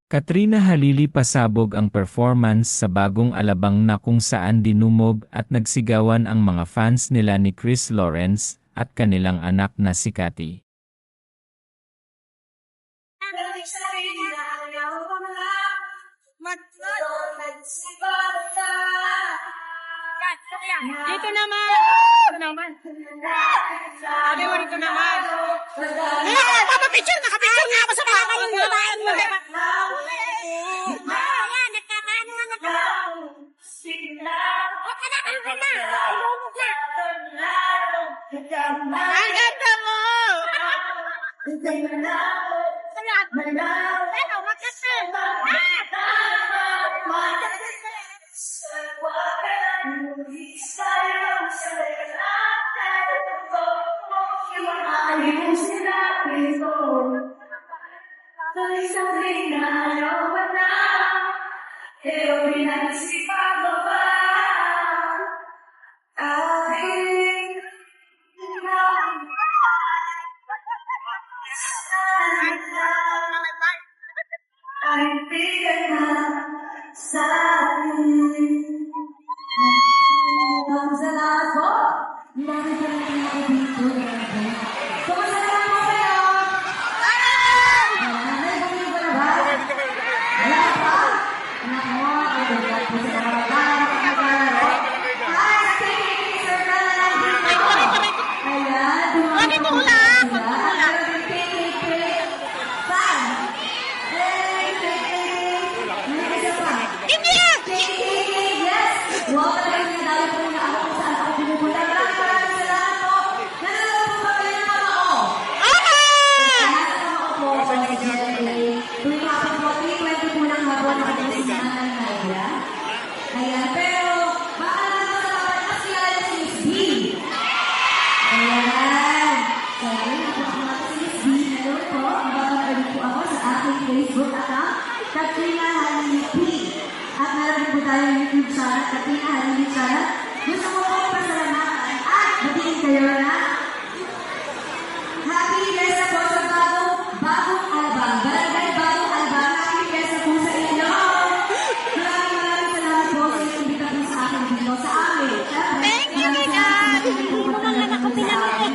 Katrina Halili pasabog ang performance sa bagong alabang na kung saan dinumog at nagsigawan ang mga fans nila ni Chris Lawrence at kanilang anak na si Cathy. Dito naman! Dito naman! Sabi mo dito naman! Papapicture! Nakapicture nga ako sa mga kayong babae mo! Ayan, nagkakaano nga Huwag ka na! Ang ganda mo! Pero, magkasal! Facebook account, Katrina Halili P. At meron po tayong YouTube channel, Katrina Halili channel. Gusto ko po pasalamatan at batiin kayo na happy fiesta po sa bagong album. Barangay bagong album. Happy fiesta po sa inyo. Maraming salamat po sa imbita po sa akin dito sa amin. Thank you, God! Hindi mo lang anak ko pinamit.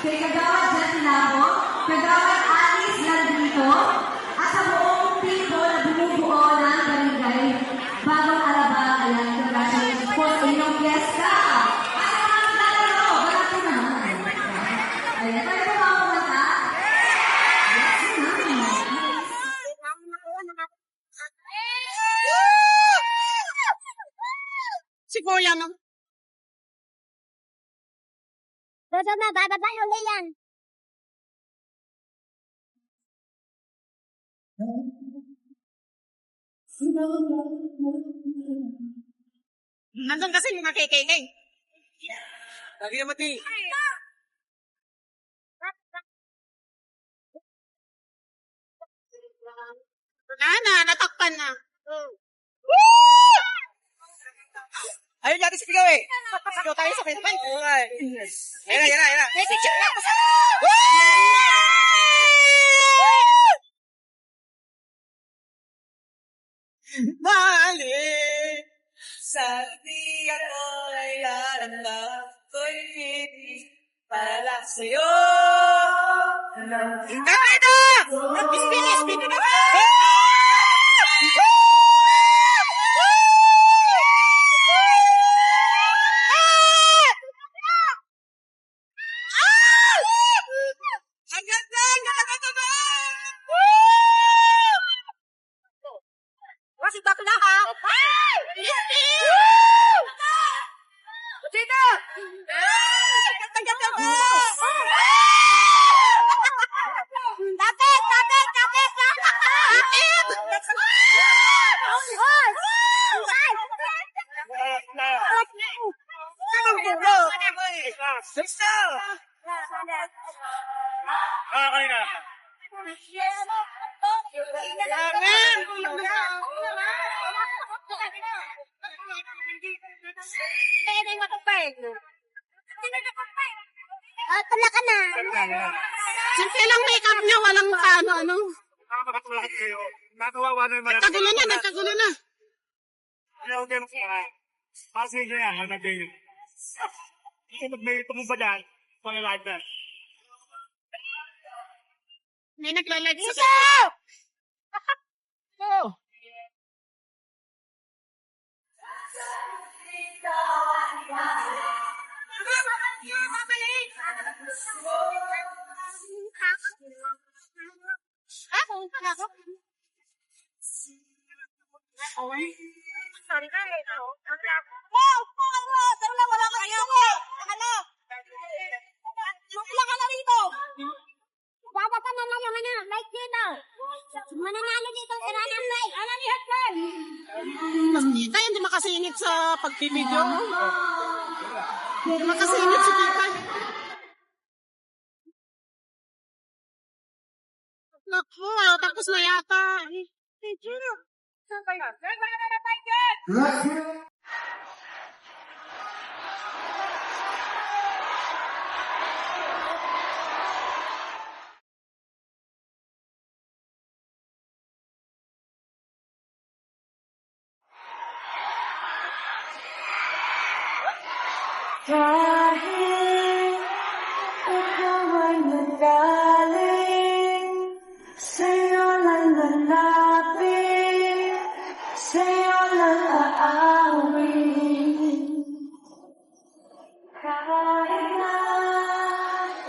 Kay Kagawad Jan Tilabo, Kagawad Alice Landrito, at sa buong team po na bumubuo ng barangay bagong alabang. Ayan, congratulations po sa inyong fiesta. At sa mga naglalaro, barangay naman. Ayan, pwede po ba ako kumanta? Si Kuya, no? Susunod na, bababa ulit yan. Nandun kasi mga kekengeng. Lagi naman di. Natakpan na. Ayun natin sa pigaw eh. Sigaw tayo sa pinpan. Yan na. May picture na ako sa... Mali sa di ako ay lalanda ko'y hindi pala sa'yo. Nakita! Spin na! Masih tak kena ha? Sino? Ganda mo! Tapit! Okay na. nakakumpay. Tula ka na. Simple lang makeup niya, walang ano. Nakakatulad kayo. Nakawawa na yung mga... Nagkagulo na. Ayaw kayo ng kaya. Kasi kaya, hanap kayo. Kung may tumumpa dyan, pang-live na. May nagla-live sa... Oh. Sorry ka eh. Wala ka rito. Ano? Wala ka na rito. Dapat ka na lang yung like dito. Mananalo dito ang ng like. Ano ni Hudson? Tita, hindi makasingit sa pagpipidyo. Hindi makasingit si Tita. Naku, tapos na yata. Kahit ikaw ay magaling, sa'yo lang lalapit, sa'yo lang aawin. Kahit na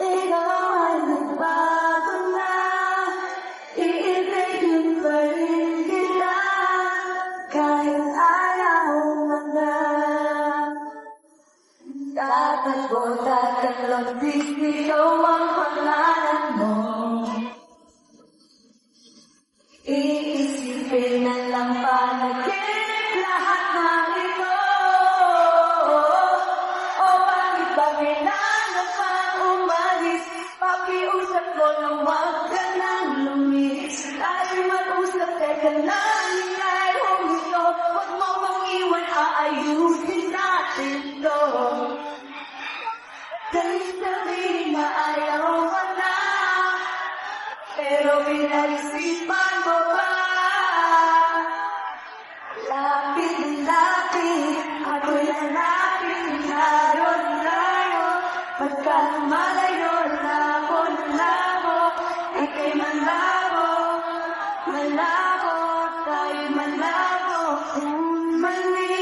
ikaw ay nagbago na, iibigin pa rin kita, kahit ayaw mo na. Tatalon, sisigaw ang pangalan mo. Iisipin na lang panaginip lahat ng ito. O bakit ba kailangan pang umalis? Pakiusap ko na wag ka nang lumis. Tayo mag-usap, teka lang, ikay huminto. Huwag mo kong iwan, aayusin natin to. Dahil sabihin na ayaw ka na, pero pinag-isipan mo ba? Lapit, ako'y lalapit, layo, pagka malayo, labo, ika'y malabo, tayo'y malabo, mali,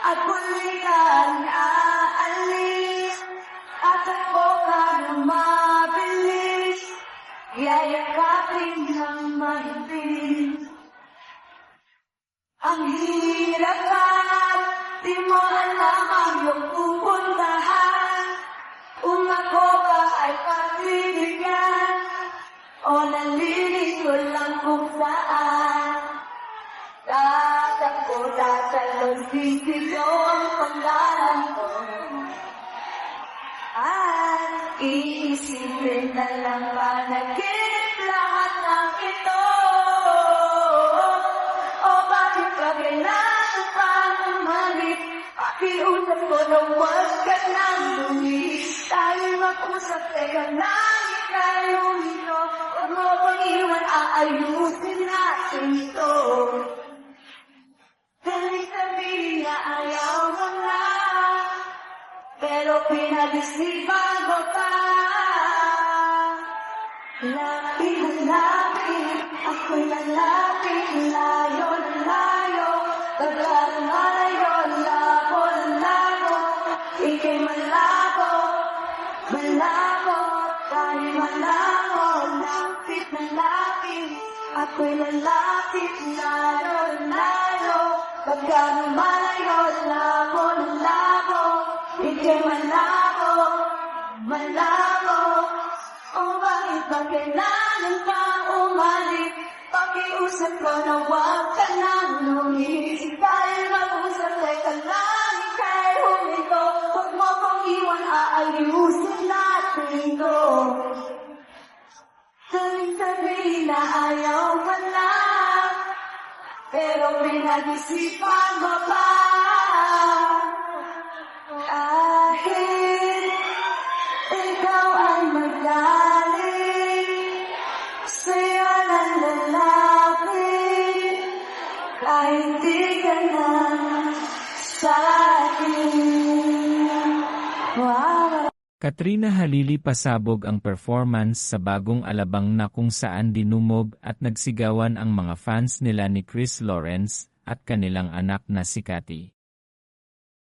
at muli kang aalis. At ako ka na mabilis, yayakapin ng mahigpit. Ang hirap at di mo alam ang iyong pupuntahan. Kung ako ba ay pagbibigyan, o nalilito lang kung saan. Tatakbo, tatalon, sisigaw ang pangalan ko. At iisipin na lang panaginip lahat ng ito. O bakit ba kailangan pang umalik? Pakiusap ko na huwag ka nang lumis. Tayo mag-usap, teka lang, ika'y huminto. Huwag mo kong iwan, aayusin natin ito. Dahil sabihin na ayaw mo na, pero pinag-isipan mo pa. Lapit, ako'y lalapit, layo, pagkat malayo, labo, ika'y malabo, tayo'y malabo, lapit, ako'y lalapit, layo, pagkat malayo, labo, ika'y malabo, o bakit ba kailangan pang umalik? Pakiusap ko na huwag ka nang lumis. Dahil mag-usap, teka lang, ika'y huminto. Huwag mo kong iwan, aayusin natin to. Sabihin na ayaw ka na, pero pinag-isipan mo pa. Kahit ikaw ay magaling sa'yo ng lalaki, kahit di ka na sa akin. Wow. Katrina Halili pasabog ang performance sa bagong alabang na kung saan dinumog at nagsigawan ang mga fans nila ni Chris Lawrence at kanilang anak na si Cathy.